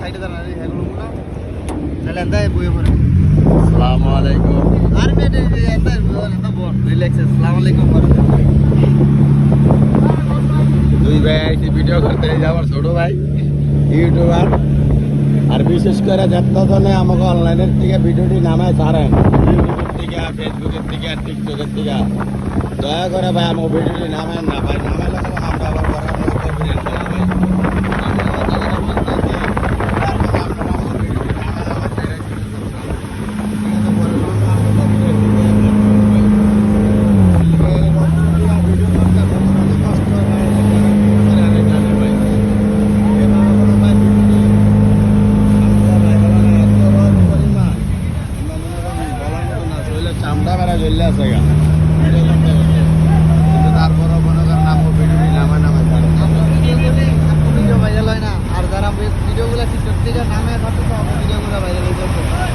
সাইডে দাঁড়ানো এগুলো তাহলে এন্দাই বইয়ে পড়ে আসসালামু আলাইকুম আর মেয়ে এন্দাই এন্দা বল রিল্যাক্স আসসালামু আলাইকুম দুই ভাই আইসি ভিডিও করতে যাওয়ার ছোট ভাই ইউটিউবার আর বিশেষ করে যতজনে আমাকে অনলাইনের থেকে ভিডিওটি নামায় ছাড়েন ইউটিউবের থেকে ফেসবুকের থেকে আর টিকটকের থেকে দয়া করে ভাই আমাকে ভিডিওটি নামায় না ভাই নামাইলে আমরা আবার করার মতো ভিডিও ভাই চামড়া বেড়া চলে আসে গা কিন্তু তারপরও মনে করেন আমার ভিডিওটি নামায় ভিডিও ভাইরাল হয় না আর যারা ভিডিওগুলো টিকটক থেকে নামে ভিডিওগুলো ভাইরাল হয়ে যাচ্ছে